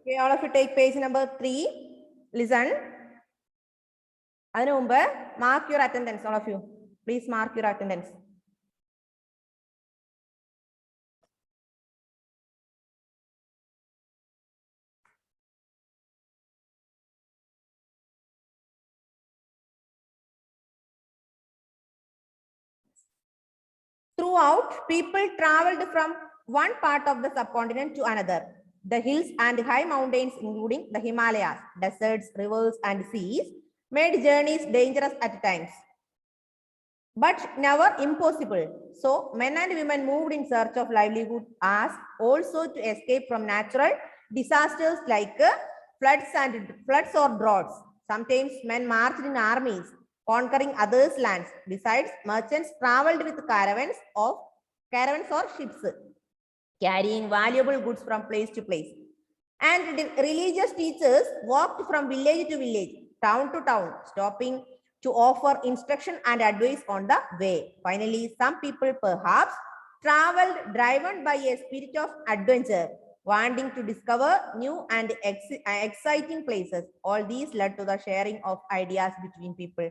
Okay, all of you take page number 3. Listen. Mark your attendance, all of you. Please mark your attendance. Throughout, people traveled from one part of the subcontinent to another. The hills and high mountains, including the Himalayas, deserts, rivers, and seas, made journeys dangerous at times, but never impossible. So, men and women moved in search of livelihood as also to escape from natural disasters like floods or droughts. Sometimes men marched in armies, conquering others' lands. Besides, merchants traveled with caravans or ships, carrying valuable goods from place to place. And religious teachers walked from village to village, town to town, stopping to offer instruction and advice on the way. Finally, some people perhaps traveled driven by a spirit of adventure, wanting to discover new and exciting places. All these led to the sharing of ideas between people.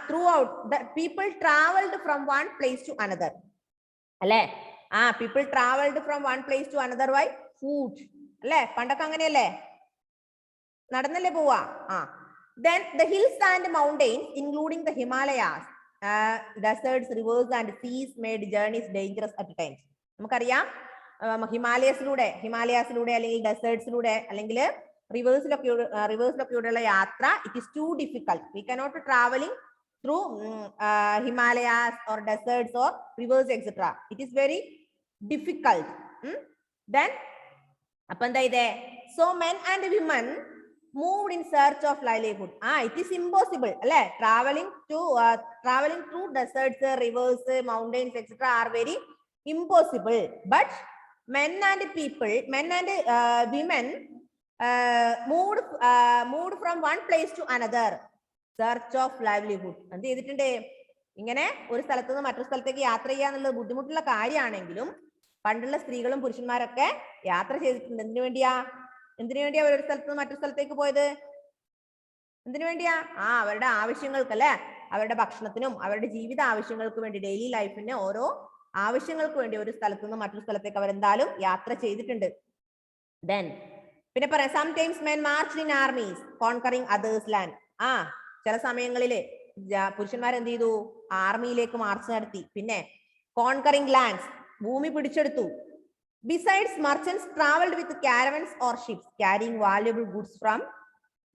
Throughout, the people traveled from one place to another. People traveled from one place to another. Why? Food. Then the hills and mountains, including the Himalayas, deserts, rivers, and seas, made journeys dangerous at times. നമുക്കറിയാം ഹിമാലയാസിലൂടെ അല്ലെങ്കിൽ ഡെസേർട്സിലൂടെ അല്ലെങ്കിൽ റിവേഴ്സിലൊക്കെയുള്ള യാത്ര it is too difficult. We cannot traveling through Himalayas or deserts or rivers etcetera. It is very difficult. Then അപ്പൊ എന്താ ഇത്? So men and women moved in search of livelihood. It is impossible. Traveling through deserts, rivers, mountains, etc. are very impossible. But men and women moved from one place to another, search of livelihood. എന്ത് ചെയ്തിട്ടുണ്ട്? ഇങ്ങനെ ഒരു സ്ഥലത്ത് നിന്ന് മറ്റൊരു സ്ഥലത്തേക്ക് യാത്ര ചെയ്യാന്നുള്ളത് ബുദ്ധിമുട്ടുള്ള കാര്യമാണെങ്കിലും പണ്ടുള്ള സ്ത്രീകളും പുരുഷന്മാരൊക്കെ യാത്ര ചെയ്തിട്ടുണ്ട്. എന്തിനു വേണ്ടിയാ അവർ ഒരു സ്ഥലത്ത് നിന്ന് മറ്റൊരു സ്ഥലത്തേക്ക് പോയത്? എന്തിനു വേണ്ടിയാ? അവരുടെ ആവശ്യങ്ങൾക്ക്, അവരുടെ ഭക്ഷണത്തിനും അവരുടെ ജീവിത ആവശ്യങ്ങൾക്ക് വേണ്ടി, ഡെയിലി ലൈഫിന് ഓരോ ആവശ്യങ്ങൾക്ക് വേണ്ടി ഒരു സ്ഥലത്ത് നിന്ന് മറ്റൊരു സ്ഥലത്തേക്ക് അവരെന്തായാലും യാത്ര ചെയ്തിട്ടുണ്ട്. Then പിന്നെ പറയാം, sometimes men marched in armies conquering others' land. ചില സമയങ്ങളിൽ പുരുഷന്മാർ എന്ത് ചെയ്തു? ആർമിയിലേക്ക് മാർച്ച് നടത്തി. പിന്നെ കോൺകറിംഗ് ലാൻഡ്സ്, ഭൂമി പിടിച്ചെടുത്തു. Besides, merchants traveled with caravans or ships, carrying valuable goods from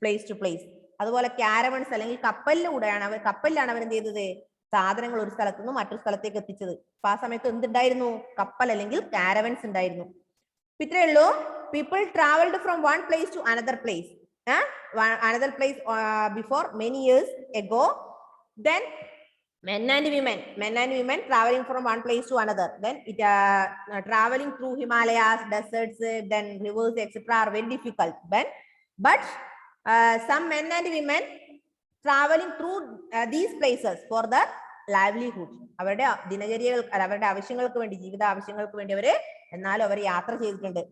place to place. അതുപോലെ കാരവൻസ് അല്ലെങ്കിൽ കപ്പലിലാണ് അവർ എന്ത് ചെയ്തത്? സാധനങ്ങൾ ഒരു സ്ഥലത്ത് നിന്ന് മറ്റൊരു സ്ഥലത്തേക്ക് എത്തിച്ചത്. അപ്പൊ ആ സമയത്ത് എന്തുണ്ടായിരുന്നു? കപ്പൽ അല്ലെങ്കിൽ കാരവൻസ് ഉണ്ടായിരുന്നു. ഇത്രയേ ഉള്ളൂ. People traveled from one place to another place. Before many years ago. Then men and women traveling from one place to another. Then traveling through Himalayas, deserts, then rivers, etc. are very difficult. But some men and women traveling through these places for the livelihood. അവരുടെ അവരുടെ ആവശ്യങ്ങൾക്ക് വേണ്ടി, ജീവിത ആവശ്യങ്ങൾക്ക് വേണ്ടി എന്നാലും അവർ യാത്ര ചെയ്തിട്ടുണ്ട്.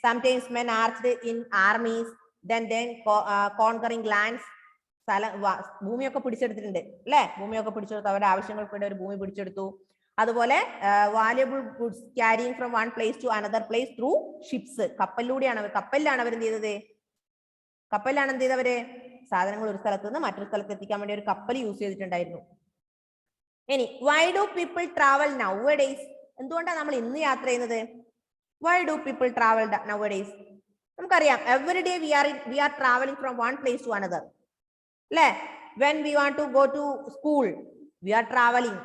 Sometimes men marched in armies, then conquering lands. ഭൂമിയൊക്കെ പിടിച്ചെടുത്തിട്ടുണ്ട്. ഭൂമിയൊക്കെ പിടിച്ചെടുത്തു. അവരുടെ ആവശ്യങ്ങൾക്ക് വേണ്ടി അവർ ഭൂമി പിടിച്ചെടുത്തു. അതുപോലെ valuable goods carrying from one place to another place through ships. കപ്പലിലാണ് അവർ എന്ത് ചെയ്തത്? കപ്പലിലാണ് എന്ത് ചെയ്തവര്? സാധനങ്ങൾ ഒരു സ്ഥലത്ത് നിന്ന് മറ്റൊരു സ്ഥലത്ത് എത്തിക്കാൻ വേണ്ടി ഒരു കപ്പൽ യൂസ് ചെയ്തിട്ടുണ്ടായിരുന്നു. ഇനി why do people travel nowadays? എന്തുകൊണ്ടാണ് നമ്മൾ ഇന്ന് യാത്ര ചെയ്യുന്നത്? Why do people travel nowadays? നമുക്കറിയാം, every day we are travelling from one place to another. When we want to go to school, we are traveling.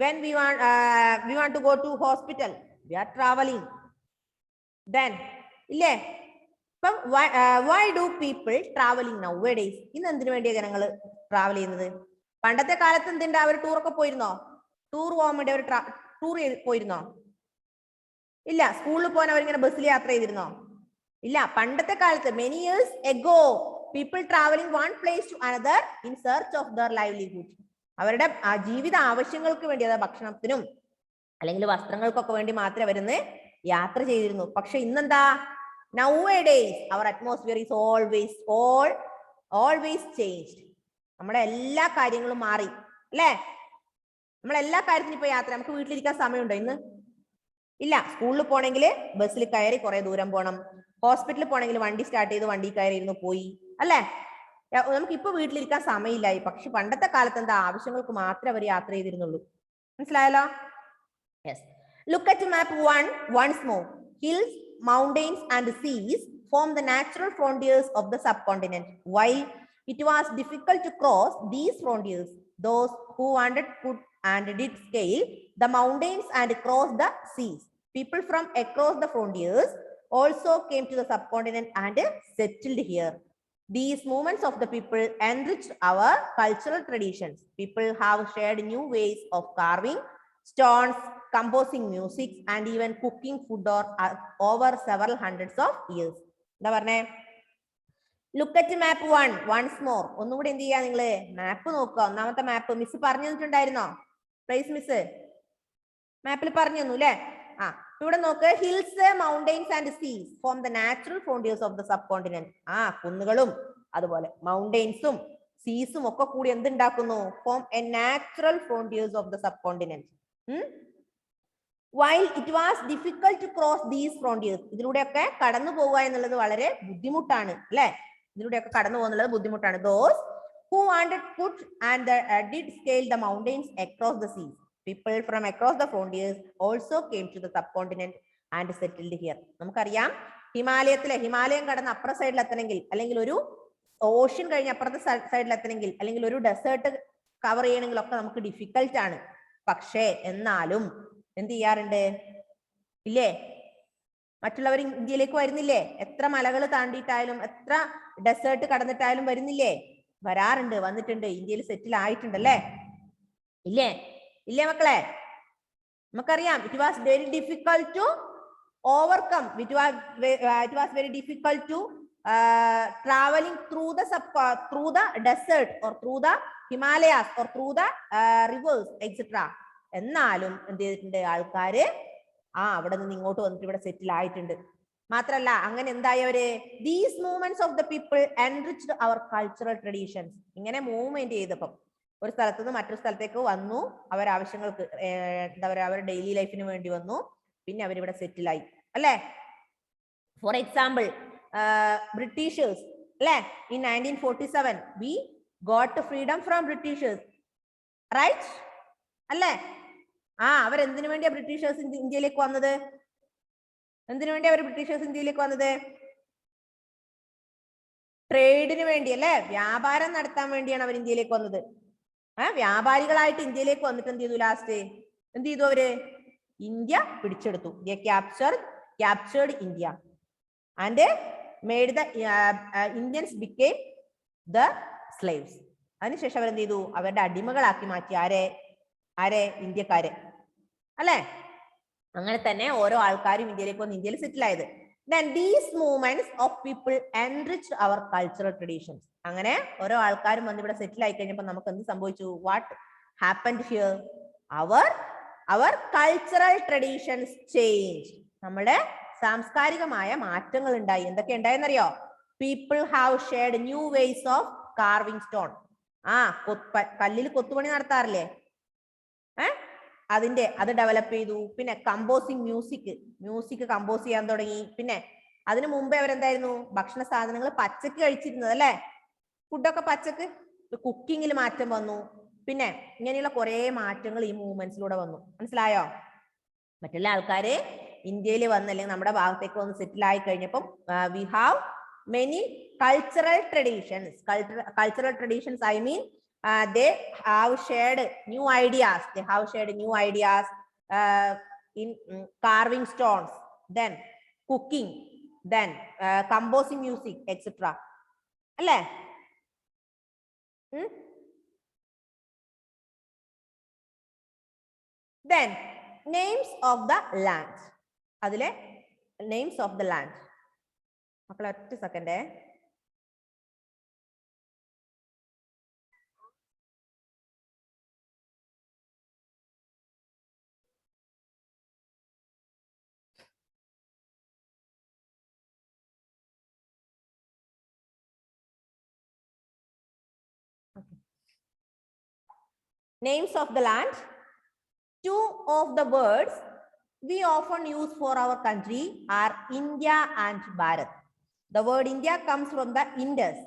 When we want to go to hospital, we are traveling. Then why do people traveling nowadays? ഇന്ന് എന്തിനു വേണ്ടിയാണ് ജനങ്ങൾ travel ചെയ്യുന്നത്? പണ്ടത്തെ കാലത്ത് എന്തുണ്ട്? അവർ ടൂറൊക്കെ പോയിരുന്നോ? ടൂർ പോകാൻ വേണ്ടി അവർ ടൂർ പോയിരുന്നോ? ഇല്ല. സ്കൂളിൽ പോകാൻ അവരിങ്ങനെ ബസ്സിൽ യാത്ര ചെയ്തിരുന്നോ? ഇല്ല. പണ്ടത്തെ കാലത്ത് many years ago, people traveling one place to another in search of their livelihood. അവരുടെ ജീവിത ആവശ്യങ്ങൾക്ക് വേണ്ടി, അതായത് ഭക്ഷണത്തിനും അല്ലെങ്കിൽ വസ്ത്രങ്ങൾക്കൊക്കെ വേണ്ടി മാത്രമേ അവരുന്ന് യാത്ര ചെയ്തിരുന്നു. പക്ഷെ ഇന്നെന്താ, nowadays our atmosphere is always changed. നമ്മുടെ എല്ലാ കാര്യങ്ങളും മാറി അല്ലേ? നമ്മളെല്ലാ കാര്യത്തിനും ഇപ്പൊ യാത്ര, നമുക്ക് വീട്ടിലിരിക്കാൻ സമയമുണ്ടോ ഇന്ന്? ഇല്ല. സ്കൂളിൽ പോണെങ്കിൽ ബസ്സിൽ കയറി കുറെ ദൂരം പോകണം. ഹോസ്പിറ്റലിൽ പോണെങ്കിൽ വണ്ടി സ്റ്റാർട്ട് ചെയ്ത് വണ്ടി കയറി ഇരുന്ന് പോയി അല്ലേ? നമുക്ക് ഇപ്പൊ വീട്ടിലിരിക്കാൻ സമയമില്ലായി. പക്ഷെ പണ്ടത്തെ കാലത്ത് എന്താ, ആവശ്യങ്ങൾക്ക് മാത്രമേ അവർ യാത്ര ചെയ്തിരുന്നുള്ളൂ. മനസ്സിലായല്ലോ? Yes. Look at map 1 once more. Hills, mountains and seas form the natural frontiers of the subcontinent. While it was difficult to cross these frontiers, those who wanted could and did scale the mountains and cross the seas. People from across the frontiers also came to the subcontinent and settled here. These movements of the people enriched our cultural traditions. People have shared new ways of carving stones, composing music and even cooking food over several hundreds of years. എന്താ പറഞ്ഞേ? Look at map 1 once more. ഒന്നുകൂടി എന്ത് ചെയ്യാ, നിങ്ങള് മാപ്പ് നോക്കുക. ഒന്നാമത്തെ മാപ്പ് miss പറഞ്ഞു തന്നിട്ടുണ്ടായിരുന്നോ? Price miss മാപ്പിൽ പറഞ്ഞു തന്നു അല്ലേ? ഇവിടെ നോക്ക്. Hills, mountains and seas form the natural frontiers of the subcontinent. കുന്നുകളും അതുപോലെ മൗണ്ടെയിൻസും സീസും ഒക്കെ കൂടി എന്തുണ്ടാക്കുന്നു? Form a natural frontiers of the subcontinent. While it was difficult to cross these frontiers, ഇതിലൂടെയൊക്കെ കടന്നു പോവുക എന്നുള്ളത് വളരെ ബുദ്ധിമുട്ടാണ് അല്ലെ? ഇതിലൂടെയൊക്കെ കടന്നു പോകുന്നത് ബുദ്ധിമുട്ടാണ്. Those who wanted could and did scale the mountains across the seas. People from across the frontiers also came to the subcontinent and settled here. നമുക്കറിയാം, ഹിമാലയം കടന്ന് അപ്പുറ സൈഡിൽ എത്തണമെങ്കിൽ, അല്ലെങ്കിൽ ഒരു ഓഷ്യൻ കഴിഞ്ഞ് അപ്പുറത്തെ സൈഡിൽ എത്തണമെങ്കിൽ, അല്ലെങ്കിൽ ഒരു ഡെസേർട്ട് കവർ ചെയ്യണമെങ്കിൽ ഒക്കെ നമുക്ക് ഡിഫിക്കൽട്ട് ആണ്. പക്ഷേ എന്നാലും എന്ത് ചെയ്യാറുണ്ട് ഇല്ലേ? മറ്റുള്ളവർ ഇന്ത്യയിലേക്ക് വരുന്നില്ലേ? എത്ര മലകൾ താണ്ടിയിട്ടായാലും എത്ര ഡെസേർട്ട് കടന്നിട്ടായാലും വരുന്നില്ലേ? വരാറുണ്ട്, വന്നിട്ടുണ്ട്, ഇന്ത്യയിൽ സെറ്റിൽ ആയിട്ടുണ്ടല്ലേ? ഇല്ലേ? ഇല്ലേ മക്കളെ? നമുക്കറിയാം, it was very difficult to overcome, it was very difficult to traveling through the desert or through the Himalayas or through the rivers etc. എന്നാലും എന്ത് ചെയ്തിട്ടുണ്ട് ആൾക്കാര്? അവിടെ നിന്ന് ഇങ്ങോട്ട് വന്നിട്ട് ഇവിടെ സെറ്റിൽ ആയിട്ടുണ്ട്. മാത്രല്ല അങ്ങനെ എന്തായവര്? These movements of the people enriched their cultural traditions. ഇങ്ങനെ മൂവ്മെന്റ് ചെയ്തപ്പം ഒരു സ്ഥലത്ത് നിന്ന് മറ്റൊരു സ്ഥലത്തേക്ക് വന്നു, അവരാവശ്യങ്ങൾക്ക് എന്താ പറയുക, അവരുടെ ഡെയിലി ലൈഫിന് വേണ്ടി വന്നു, പിന്നെ അവരിവിടെ സെറ്റിൽ ആയി അല്ലേ? ഫോർ എക്സാമ്പിൾ, Britishers അല്ലേ? In 1947 we got freedom from Britishers, right? അല്ലേ? അവരെന്തിനു വേണ്ടിയാ ബ്രിട്ടീഷേഴ്സ് ഇന്ത്യയിലേക്ക് വന്നത്? എന്തിനു വേണ്ടിയാ അവർ ബ്രിട്ടീഷേഴ്സ് ഇന്ത്യയിലേക്ക് വന്നത്? ട്രേഡിന് വേണ്ടി അല്ലേ? വ്യാപാരം നടത്താൻ വേണ്ടിയാണ് അവർ ഇന്ത്യയിലേക്ക് വന്നത്. വ്യാപാരികളായിട്ട് ഇന്ത്യയിലേക്ക് വന്നിട്ട് എന്ത് ചെയ്തു? ലാസ്റ്റ് എന്ത് ചെയ്തു? അവര് ഇന്ത്യ പിടിച്ചെടുത്തു. They captured India and made the Indians became the slaves. അതിനുശേഷം അവരെന്ത് ചെയ്തു? അവരുടെ അടിമകളാക്കി മാറ്റി. ആരെ? ഇന്ത്യക്കാരെ അല്ലെ? അങ്ങനെ തന്നെ ഓരോ ആൾക്കാരും ഇന്ത്യയിലേക്ക് വന്ന് ഇന്ത്യയിൽ സെറ്റിൽ ആയത്. Then these movements of people enriched our cultural traditions. അങ്ങനെ ഓരോ ആൾക്കാരും വന്ന് ഇവിടെ സെറ്റിൽ ആയി കഴിഞ്ഞപ്പോൾ നമുക്ക് എന്ത് സംഭവിച്ചു? What happened here? Our cultural traditions changed. നമ്മുടെ സാംസ്കാരികമായ മാറ്റങ്ങൾ ഉണ്ടായി. എന്തൊക്കെ ഉണ്ടായെന്നറിയോ? People have shared new ways of carving stone. കല്ലിൽ കൊത്തുപണി നടത്താറില്ലേ? അത് ഡെവലപ്പ് ചെയ്തു. പിന്നെ കമ്പോസിങ് മ്യൂസിക് കമ്പോസ് ചെയ്യാൻ തുടങ്ങി. പിന്നെ അതിനു മുമ്പേ അവരെന്തായിരുന്നു? ഭക്ഷണ സാധനങ്ങൾ പച്ചക്ക് കഴിച്ചിരുന്നത് അല്ലെ? ഫുഡൊക്കെ പച്ചക്ക്. കുക്കിങ്ങിൽ മാറ്റം വന്നു. പിന്നെ ഇങ്ങനെയുള്ള കുറെ മാറ്റങ്ങൾ ഈ മൂവ്മെന്റ്സിലൂടെ വന്നു. മനസ്സിലായോ? മറ്റുള്ള ആൾക്കാര് ഇന്ത്യയിൽ വന്ന് അല്ലെങ്കിൽ നമ്മുടെ ഭാഗത്തേക്ക് വന്ന് സെറ്റിൽ ആയി കഴിഞ്ഞപ്പം we have many cultural traditions. I mean they have shared new ideas. In carving stones, then cooking, then composing music etc. അല്ലേ? Then names of the land. അതിലെ names of the land. മക്കളെ ഒറ്റ സെക്കൻഡേ. names of the land. Two of the words we often use for our country are India and Bharat. The word India comes from the Indus,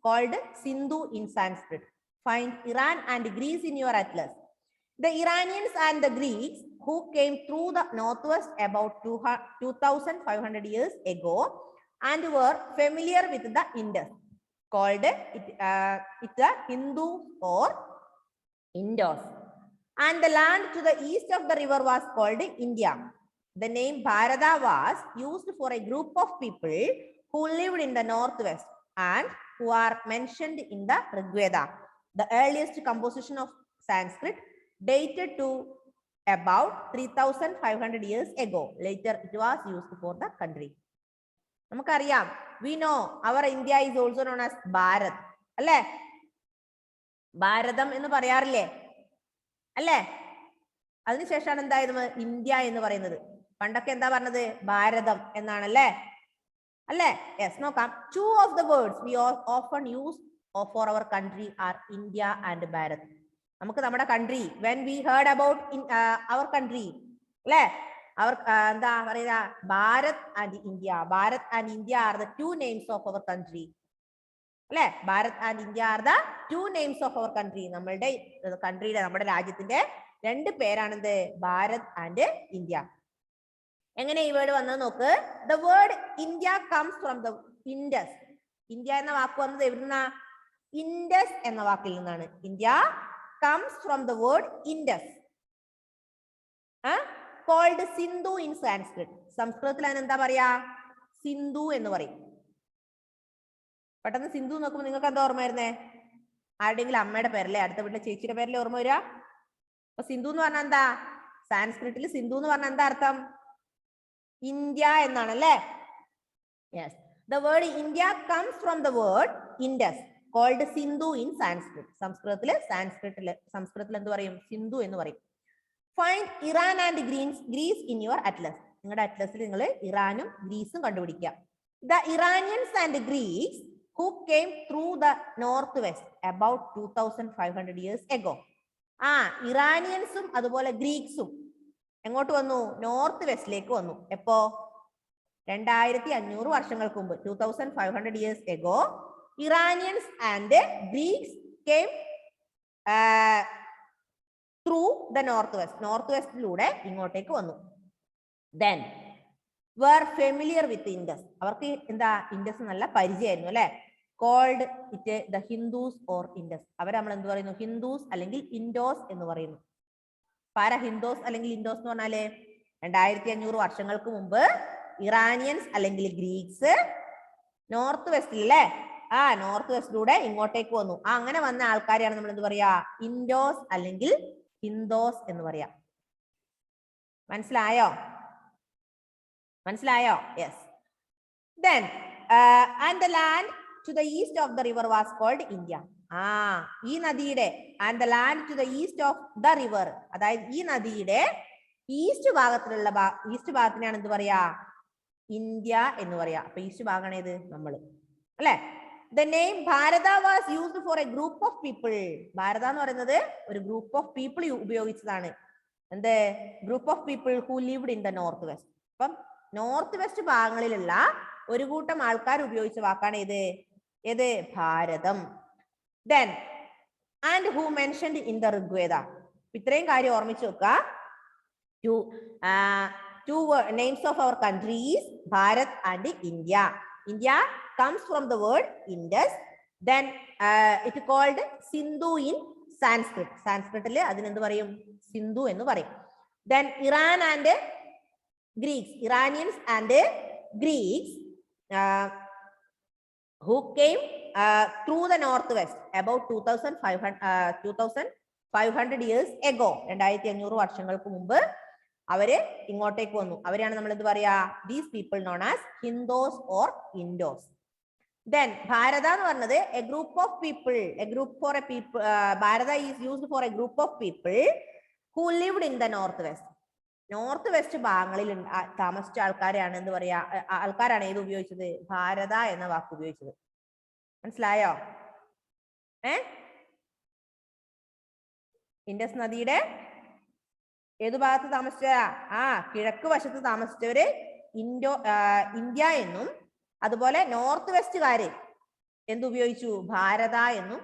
called Sindhu in Sanskrit. Find Iran and Greece in your atlas. The Iranians and the Greeks, who came through the northwest about 2,500 years ago and were familiar with the Indus, called it the Hindus or Indus. And the land to the east of the river was called India. The name Bharata was used for a group of people who lived in the northwest and who are mentioned in the Rig Veda. The earliest composition of Sanskrit dated to about 3,500 years ago. Later, it was used for the country. നമുക്കറിയാം, we know our India is also known as Bharat. അല്ലേ? ഭാരതം എന്ന് പറയാറില്ലേ? അല്ലേ? അതിനുശേഷമാണ് എന്തായത് India എന്ന് പറയുന്നത്. പണ്ടൊക്കെ എന്താ പറഞ്ഞത്? ഭാരതം എന്നാണല്ലേ? അല്ലേ? യെസ്, നോക്കാം. Two of the words we often use for our country are India and Bharat. നമുക്ക് നമ്മുടെ country, when we heard about our country, അല്ലേ, അവർ എന്താ പറയുക, Bharat and India. Bharat and India are the two names of our country. അല്ലെ? Bharat and India are the two names of our country. നമ്മളുടെ കൺട്രിയുടെ, നമ്മുടെ രാജ്യത്തിന്റെ രണ്ട് പേരാണെന്ത്? Bharat and India. എങ്ങനെ ഈ വേർഡ് വന്നത് നോക്ക്. The word India comes from the Indus. India എന്ന വാക്ക് വന്നത് എവിടുന്ന? ഇൻഡസ് എന്ന വാക്കിൽ നിന്നാണ്. India comes from the word Indus, called Sindhu in Sanskrit. സംസ്കൃതത്തിൽ അതിനെന്താ പറയാ? സിന്ധു എന്ന് പറയും. പെട്ടെന്ന് സിന്ധു നോക്കുമ്പോൾ നിങ്ങൾക്ക് എന്താ ഓർമ്മ വരുന്നേ? ആരുടെയെങ്കിലും അമ്മയുടെ പേരല്ലേ, അടുത്ത വീട്ടിലെ ചേച്ചിയുടെ പേരല്ലേ ഓർമ്മ വരിക? അപ്പൊ സിന്ധു എന്ന് പറഞ്ഞാൽ എന്താ? സാൻസ്ക്രിറ്റിൽ സിന്ധു എന്ന് പറഞ്ഞാൽ എന്താ അർത്ഥം? ഇന്ത്യ എന്നാണല്ലേ? Yes, the word India comes from the word Indus, called Sindhu in Sanskrit. സംസ്കൃതത്തിൽ എന്ത് പറയും? സിന്ധു എന്ന് പറയും. Find Iran and Greece in your atlas. നിങ്ങളുടെ അറ്റ്ലസിൽ നിങ്ങൾ ഇറാനും ഗ്രീസും കണ്ടുപിടിക്കുക. The Iranians and Greeks who came through the northwest about 2,500 years ago. ഇറാനിയൻസും അതുപോലെ ഗ്രീക്സും എങ്ങോട്ട് വന്നു? നോർത്ത് വെസ്റ്റിലേക്ക് വന്നു. എപ്പോ? 2500 വർഷങ്ങൾക്ക് മുമ്പ്, 2,500 years ago, Iranians and Greeks came through the northwest. North ഇങ്ങോട്ടേക്ക് വന്നു. Then were familiar with Indus. അവർക്ക് എന്താ? ഇൻഡസ് നല്ല പരിചയമായിരുന്നു അല്ലെ? Called it the Hindus or Indus. അവർ നമ്മൾ എന്ത് പറയുന്നു? ഹിന്ദുസ് അല്ലെങ്കിൽ ഇൻഡോസ് എന്ന് പറയുന്നു. പാര ഹിന്ദോസ് അല്ലെങ്കിൽ ഇൻഡോസ് എന്ന് പറഞ്ഞാല് 2500 വർഷങ്ങൾക്ക് മുമ്പ് ഇറാനിയൻസ് അല്ലെങ്കിൽ ഗ്രീക്സ് നോർത്ത് വെസ്റ്റിൽ അല്ലേ, നോർത്ത് വെസ്റ്റിലൂടെ ഇങ്ങോട്ടേക്ക് വന്നു. അങ്ങനെ വന്ന ആൾക്കാരെയാണ് നമ്മൾ എന്ത് പറയാ? ഇൻഡോസ് അല്ലെങ്കിൽ ഹിന്ദോസ് എന്ന് പറയാ. മനസ്സിലായോ? മനസ്സിലായോ? Yes. Then and the land to the east of the river was called India. ഈ നദിയുടെ and the land to the east of the river, അതായത് ഈ നദിയുടെ ഈസ്റ്റ് ഭാഗത്തിനെയാണ് എന്ത് പറയാ? ഇന്ത്യ എന്ന് പറയാ. അപ്പൊ ഈസ്റ്റ് ഭാഗമാണ് ഏത്? നമ്മള് അല്ലെ? The name Bharata was used for a group of people. ഭാരത എന്ന് പറയുന്നത് ഒരു ഗ്രൂപ്പ് ഓഫ് പീപ്പിൾ ഉപയോഗിച്ചതാണ്. എന്ത്? Group of people who lived in the north west. അപ്പം നോർത്ത് വെസ്റ്റ് ഭാഗങ്ങളിലുള്ള ഒരു കൂട്ടം ആൾക്കാർ ഉപയോഗിച്ച വാക്കാണ് ഏത്? ഭാരതം. Then and who mentioned in the Rig Veda. ഇത്രയും കാര്യം ഓർമ്മിച്ച് വെക്കുക. Two names of our countries, Bharat and India. India comes from the word Indus. Then it called Sindhu in Sanskrit. Sanskritil അതിനെന്ത് പറയും? സിന്ധു എന്ന് പറയും. Then Iran and Greeks, Iranians and Greeks who came through the northwest about 2,500 years ago. 2500 വർഷങ്ങൾക്ക് മുമ്പ് അവര് ഇങ്ങോട്ടേക്ക് വന്നു. അവരെയാണ് നമ്മൾ എന്ത് പറയാ? These people known as Hindus or Indos. Then Bharata എന്ന് പറഞ്ഞത് a group of people, Bharata is used for a group of people who lived in the northwest. North west ഭാഗങ്ങളിൽ താമസിച്ച ആൾക്കാരാണ് എന്ത് പറയാ? ആൾക്കാരാണ് ഏത് ഉപയോഗിച്ചത്? ഭാരത എന്ന വാക്ക് ഉപയോഗിച്ചത്. മനസ്സിലായോ? ഇൻഡസ് നദിയുടെ ഏതു ഭാഗത്ത് താമസിച്ച കിഴക്ക് വശത്ത് താമസിച്ചവര് ഇന്ത്യ എന്നും അതുപോലെ നോർത്ത് വെസ്റ്റുകാര് എന്തുപയോഗിച്ചു? ഭാരത എന്നും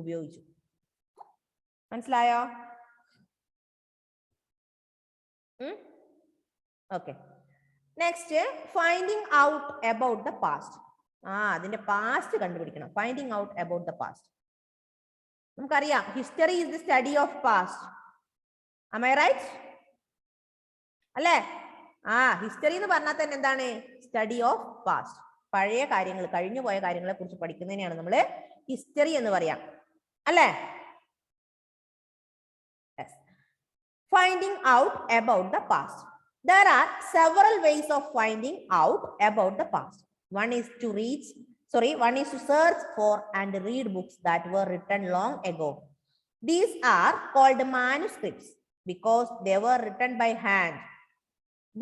ഉപയോഗിച്ചു. മനസ്സിലായോ? Okay. Next, finding out about the past. അതിന്റെ പാസ്റ്റ് കണ്ടുപിടിക്കണം. Finding out about the past. നമുക്കറിയാം history is the study of past. Am I right? അല്ലേ? ഹിസ്റ്ററി എന്ന് പറഞ്ഞാൽ തന്നെ എന്താണ്? Study of past. പഴയ കാര്യങ്ങൾ, കഴിഞ്ഞു പോയ കാര്യങ്ങളെ കുറിച്ച് പഠിക്കുന്നതിനെയാണ് നമ്മൾ ഹിസ്റ്ററി എന്ന് പറയാം. അല്ലേ? Finding out about the past. There are several ways of finding out about the past. One is to search for and read books that were written long ago. These are called manuscripts because they were written by hand.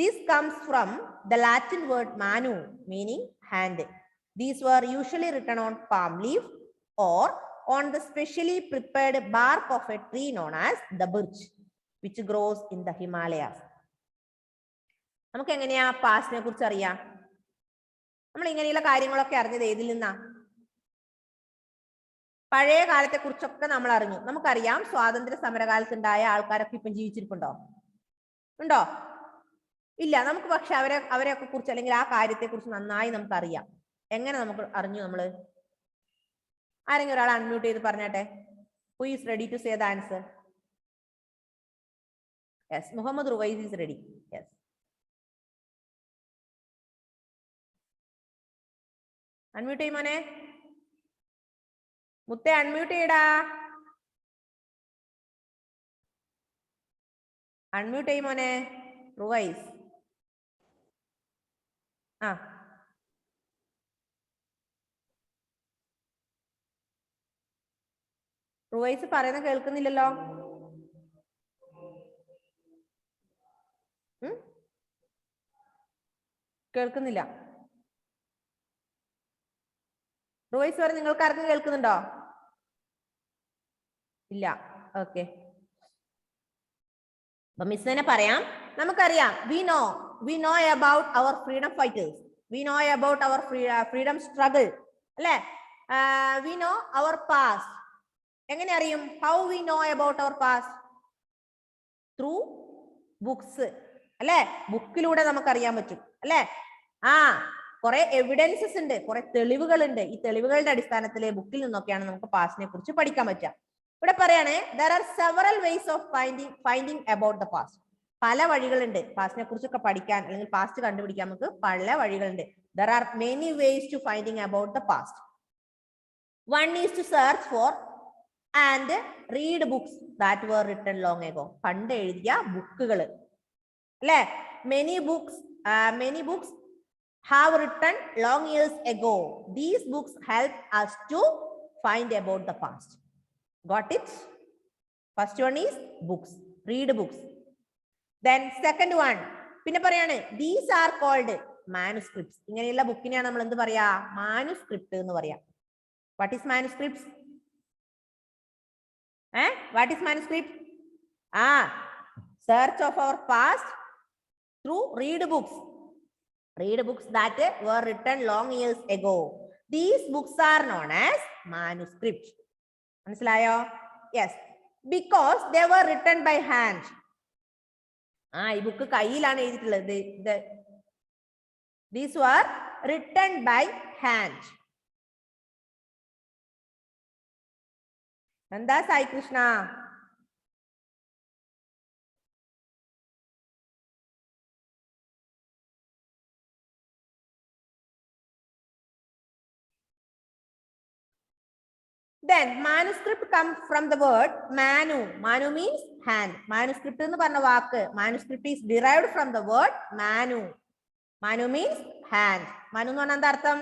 This comes from the Latin word manu, meaning hand. These were usually written on palm leaf or on the specially prepared bark of a tree known as the birch, which grows in the Himalayas. നമുക്ക് എങ്ങനെയാ പാസ്റ്റിനെ കുറിച്ച് അറിയാം? നമ്മൾ ഇങ്ങനെയുള്ള കാര്യങ്ങളൊക്കെ അറിഞ്ഞത് ഏതിൽ നിന്നാ? പഴയ കാലത്തെ കുറിച്ചൊക്കെ നമ്മൾ അറിഞ്ഞു. നമുക്കറിയാം സ്വാതന്ത്ര്യ സമരകാലത്ത് ഉണ്ടായ ആൾക്കാരൊക്കെ ഇപ്പം ജീവിച്ചിരിപ്പുണ്ടോ? ഉണ്ടോ? ഇല്ല. നമുക്ക് പക്ഷെ അവരെയൊക്കെ കുറിച്ച് അല്ലെങ്കിൽ ആ കാര്യത്തെ കുറിച്ച് നന്നായി നമുക്ക് അറിയാം. എങ്ങനെ നമുക്ക് അറിഞ്ഞു? നമ്മള് ആരെങ്കിലും ഒരാൾ അൺമ്യൂട്ട് ചെയ്ത് പറഞ്ഞാട്ടെ. Who is ready to say the answer? Yes, Muhammad Ruwais is ready. Yes. Unmute ചെയ്യും മോനെ. മുത്തേ അൺമ്യൂട്ട് ചെയ്യടാ. അൺമ്യൂട്ട് ചെയ്യും മോനെ. റുവൈസ്. റുവൈസ് പറയുന്ന കേൾക്കുന്നില്ലല്ലോ. കേൾക്കുന്നില്ല. റുവൈസ് പറ, നിങ്ങൾക്ക് ആർക്കും കേൾക്കുന്നുണ്ടോ? ഇല്ല. ഓക്കെ. അപ്പൊ മിസ് തന്നെ പറയാം. നമുക്കറിയാം we know about our freedom fighters. We know about our freedom struggle. അല്ലേ? We know our past. എങ്ങനെ അറിയും? How we know about our past? Through books. അല്ലേ? ബുക്കിലൂടെ നമുക്ക് അറിയാൻ പറ്റും. അല്ലേ? കുറെ എവിഡൻസസ് ഉണ്ട്, കുറെ തെളിവുകൾ ഉണ്ട്. ഈ തെളിവുകളുടെ അടിസ്ഥാനത്തിലെ ബുക്കിൽ നിന്നൊക്കെയാണ് നമുക്ക് പാസ്റ്റിനെ കുറിച്ച് പഠിക്കാൻ പറ്റുക. ഇവിടെ പറയാണ് there are several ways of finding about the past. പല വഴികളുണ്ട് പാസ്റ്റിനെ കുറിച്ചൊക്കെ പഠിക്കാൻ, അല്ലെങ്കിൽ പാസ്റ്റ് കണ്ടുപിടിക്കാൻ നമുക്ക് പല വഴികളുണ്ട്. There are many ways to finding about the past. One is to search for and read books that were written long ago. പണ്ട് എഴുതിയ ബുക്കുകൾ അല്ലേ? Many books have written long years ago. These books help us to find about the past. Got it? First one is books. Read books. Then second one, പിന്നെ പറയാണ് these are called manuscripts. ഇങ്ങനെയുള്ള ബുക്കിനെയാണ് നമ്മൾ എന്ത് പറയാ? Manuscript എന്ന് പറയാം. What is manuscripts? What is manuscript? Search of our past through read books. Read books that were written long years ago. These books are known as manuscripts. മനസ്സിലായോ? Yes, because they were written by hand. ഈ book കയ്യിലാണ് എഴുതിയിട്ടുള്ളത്. These were written by hand. എന്താ Sai Krishna? Then manuscript comes from the word manu. Manu means hand. Manuscript എന്ന് പറഞ്ഞ വാക്ക്, manuscript is derived from the word manu. Manu means hand. Manu എന്ന് പറഞ്ഞാൽ എന്താ അർത്ഥം?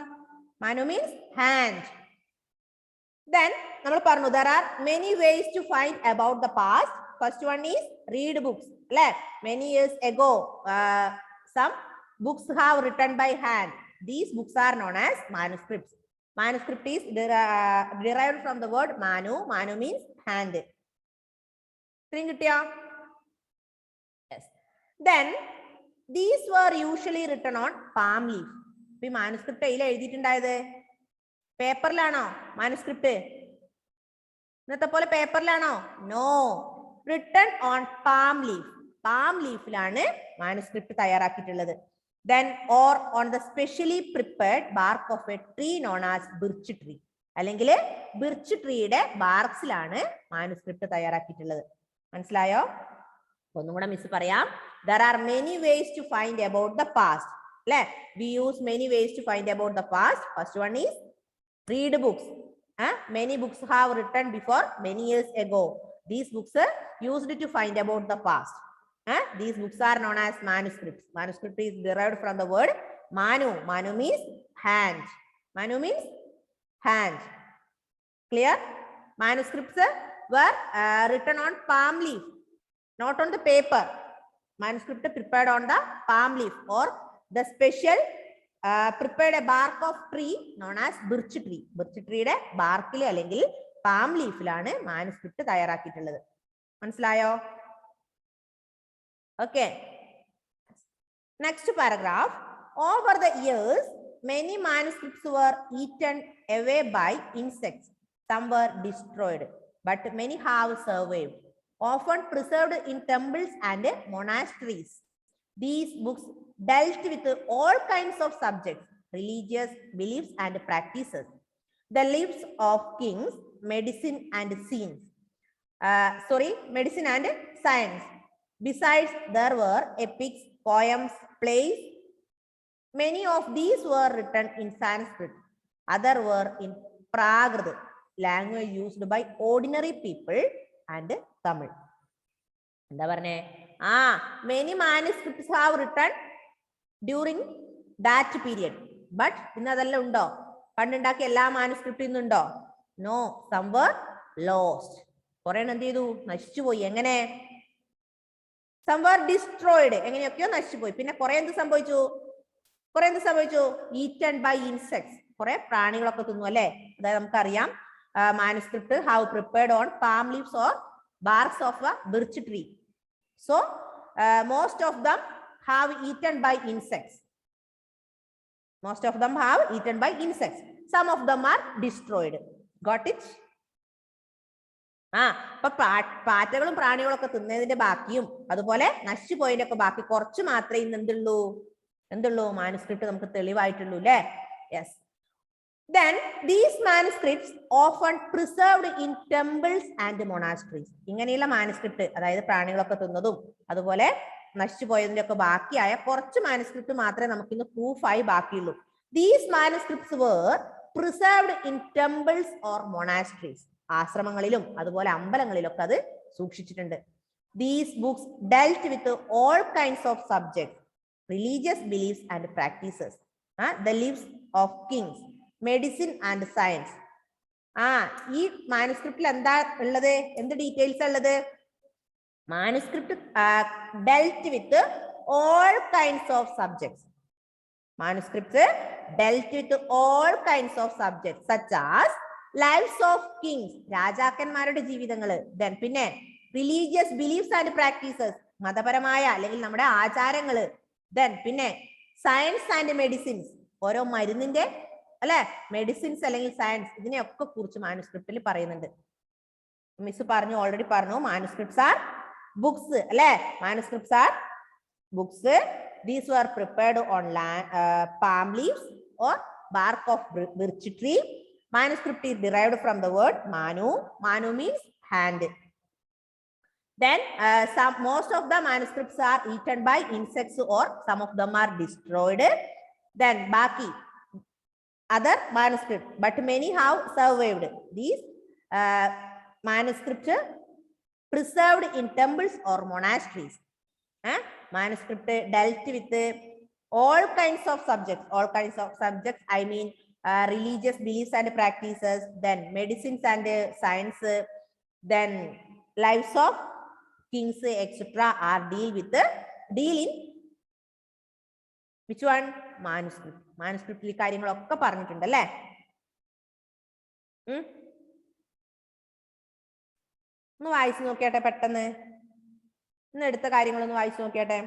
Manu means hand. Then നമ്മൾ പറഞ്ഞു there are many ways to find about the past. First one is read books. അല്ലേ? Many years ago some books have written by hand. These books are known as manuscripts. Manuscript is derived from the word manu. Manu means hand. ഇത്രയും കിട്ടിയോ? Yes. Then these were usually written on palm leaf. ഈ manuscript എയിൽ എഴുതിയിട്ടുണ്ടായത് പേപ്പറിലാണോ? Manuscript ഇന്നത്തെ പോലെ പേപ്പറിലാണോ? No, written on palm leaf. Palm ലീഫിലാണ് മാനുസ്ക്രിപ്റ്റ് തയ്യാറാക്കിയിട്ടുള്ളത്. Then or on the specially prepared bark of a tree known as birch tree. അല്ലെങ്കിൽ ബിർച്ച് ട്രീയുടെ ബാർക്സിലാണ് മാനുസ്ക്രിപ്റ്റ് തയ്യാറാക്കിയിട്ടുള്ളത്. മനസ്സിലായോ? ഒന്നും കൂടെ മിസ് പറയാം. There are many ways to find about the past. അല്ലെ, we use many ways to find about the past. First one is read books. Many books have written before many years ago. These books are used to find about the past. These books are known as manuscripts. Manuscript is derived from the word manu. Manu means hand. Manu means hand. Clear? Manuscripts were written on palm leaf, not on the paper. Manuscript prepared on the palm leaf or the special prepared a bark of tree known as birch tree. Birch tree യുടെ ബാർക്കിൽ അല്ലെങ്കിൽ palm ലീഫിലാണ് manuscript തയ്യാറാക്കിയിട്ടുള്ളത്. മനസ്സിലായോ? Okay. Next paragraph. Over the years, many manuscripts were eaten away by insects. Some were destroyed, but many have survived, often preserved in temples and monasteries. These books dealt with all kinds of subjects, religious beliefs and practices, the lives of kings, medicine and science. Besides, there were epics, poems, plays. Many of these were written in Sanskrit. Others were in Prakrit, language used by ordinary people, and Tamil. എന്താ പറഞ്ഞേ? Many manuscripts have written during that period. But ഇന്ന് അതെല്ലാം ഉണ്ടോ? പണ്ടുണ്ടാക്കിയ എല്ലാ മാനുസ്ക്രിപ്റ്റും ഇന്നുണ്ടോ? No, some were lost. കുറെ എന്ത് ചെയ്തു? നശിച്ചുപോയി. എങ്ങനെ? Some were destroyed. എങ്ങനെയൊക്കെയോ നശിച്ചുപോയി. പിന്നെ കുറെ എന്ത് സംഭവിച്ചു? Eaten by insects. കുറെ പ്രാണികളൊക്കെ തിന്നു അല്ലെ? അതായത് നമുക്കറിയാം manuscript have prepared on palm leaves or barks of a birch tree. So most of them have eaten by insects. Most of them have eaten by insects. Some of them are destroyed. Got it? അപ്പൊ പാറ്റകളും പ്രാണികളും ഒക്കെ തിന്നതിന്റെ ബാക്കിയും അതുപോലെ നശിച്ചു പോയതിന്റെ ഒക്കെ ബാക്കി കുറച്ച് മാത്രമേ ഇന്ന് എന്തുള്ളൂ മാനുസ്ക്രിപ്റ്റ് നമുക്ക് തെളിവായിട്ടുള്ളൂ അല്ലെ? Yes. Then these manuscripts often preserved in temples and monasteries. ഇങ്ങനെയുള്ള മാനുസ്ക്രിപ്റ്റ്, അതായത് പ്രാണികളൊക്കെ തിന്നതും അതുപോലെ നശിച്ചു പോയതിന്റെ ഒക്കെ ബാക്കിയായ കുറച്ച് മാനുസ്ക്രിപ്റ്റ് മാത്രമേ നമുക്ക് ഇന്ന് പ്രൂഫായി ബാക്കിയുള്ളൂ. These manuscripts were preserved in temples or monasteries. ആശ്രമങ്ങളിലും അതുപോലെ അമ്പലങ്ങളിലൊക്കെ അത് സൂക്ഷിച്ചിട്ടുണ്ട്. These books dealt with all kinds of subjects, religious beliefs and practices, the lives of kings, medicine and science. ഈ മാനുസ്ക്രിപ്റ്റിൽ എന്താ ഉള്ളത്? എന്ത് ഡീറ്റെയിൽസ് ഉള്ളത്? Manuscript dealt with all kinds of subjects. Manuscripts dealt with all kinds of subjects such as lives of kings, രാജാക്കന്മാരുടെ ജീവിതങ്ങള്. Then പിന്നെ religious beliefs and practices, മതപരമായ അല്ലെങ്കിൽ നമ്മുടെ ആചാരങ്ങള്. Then പിന്നെ science and medicines, ഓരോ മരുന്നിന്റെ അല്ലെ മെഡിസിൻസ് അല്ലെങ്കിൽ സയൻസ്, ഇതിനെയൊക്കെ കുറിച്ച് മാനുസ്ക്രിപ്റ്റിൽ പറയുന്നുണ്ട്. മിസ് പറഞ്ഞു, ഓൾറെഡി പറഞ്ഞു, മാനുസ്ക്രിപ്റ്റ്സ് ആർ ബുക്സ് അല്ലെ? Manuscripts R books. These were prepared on palm leaves or bark of birch tree. Manuscript is derived from the word manu. Manu means hand. Then most of the manuscripts are eaten by insects or some of them are destroyed. Then baki, other manuscript, but many have survived. These manuscripts preserved in temples or monasteries. Manuscript dealt with all kinds of subjects. All kinds of subjects, I mean religious beliefs and practices, then medicines and science, then lives of kings, etc. are deal in which one? Manuscript. Manuscriptൽ കാര്യങ്ങളൊക്കെ പറഞ്ഞിട്ടുണ്ട് അല്ലേ? ഒന്ന് വായിച്ചു നോക്കിയാട്ടെ പെട്ടെന്ന്. ഇന്ന് എടുത്ത കാര്യങ്ങളൊന്ന് വായിച്ചു നോക്കിയാട്ടെ.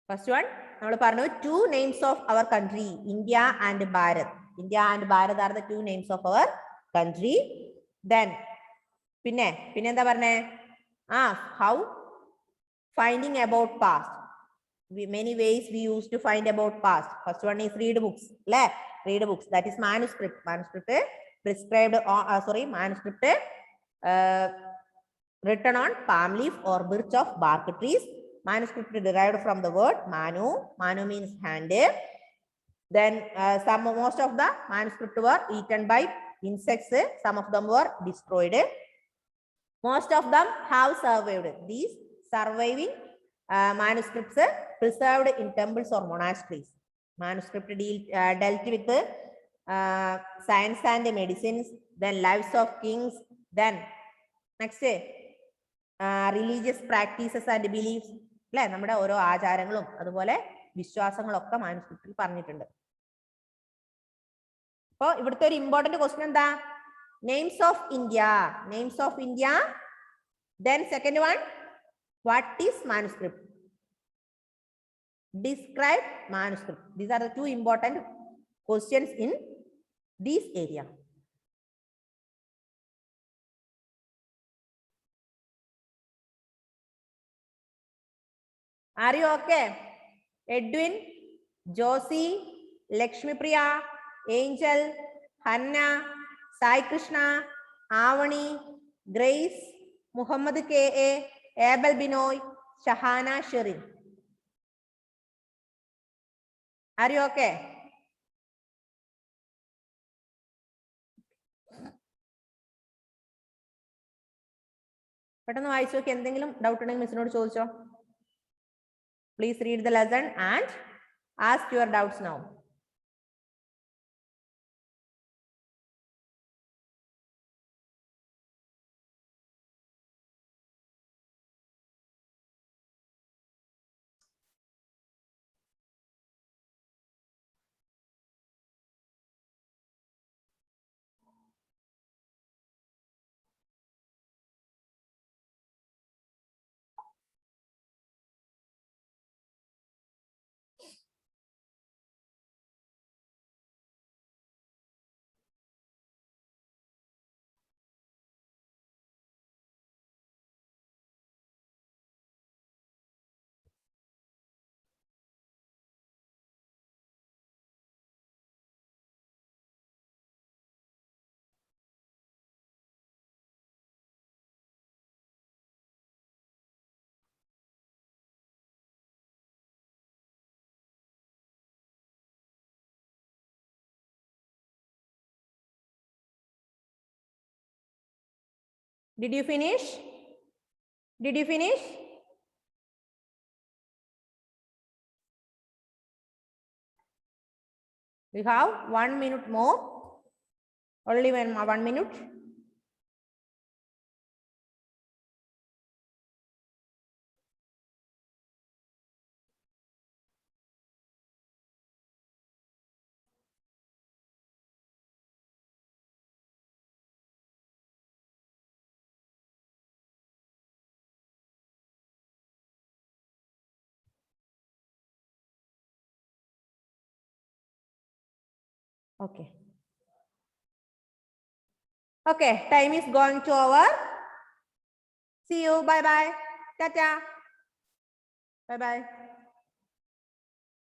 ഫസ്റ്റ് വൺ നമ്മൾ പറഞ്ഞു, 2 names of our country, India and Bharat. India and Bharat are the 2 names of our country. Then പിന്നെ എന്താ പറഞ്ഞേ? how finding about past. Many ways we used to find about past. First one is read books. Read books, that is manuscript. Manuscript prescribed manuscript written on palm leaf or birch of bark trees. Manuscript derived from the word manu. Manu means hand. Then most of the manuscript were eaten by insects. Some of them were destroyed. Most of them have survived. These surviving manuscripts preserved in temples or monasteries. Manuscript dealt with science and medicines, then lives of kings, then next religious practices and beliefs. അല്ലെ, നമ്മുടെ ഓരോ ആചാരങ്ങളും അതുപോലെ വിശ്വാസങ്ങളും ഒക്കെ മാനുസ്ക്രിപ്റ്റിൽ പറഞ്ഞിട്ടുണ്ട്. അപ്പോ ഇവിടുത്തെ ഒരു ഇമ്പോർട്ടന്റ് ക്വസ്റ്റ്യൻ എന്താ? Names of India. Names of India. Then second one, what is manuscript? Describe manuscript. These are the 2 important questions in this area. Are you okay? Edwin, Josie, Lakshmi Priya, Angel, Hannah, Sai Krishna, Avani, Grace, Muhammad K.A., Abel Binoy, Shahana Shirin. Are you okay? പെട്ടെന്ന് വായിച്ചു നോക്കി. എന്തെങ്കിലും doubt ഉണ്ടെങ്കിൽ മിസ്സിനോട് ചോദിച്ചോ. Please read the lesson and ask your doubts now. Did you finish? Did you finish? We have 1 minute more. Only 1 minute. Okay. Okay, time is going to over. See you. Bye bye. Tata. Bye bye.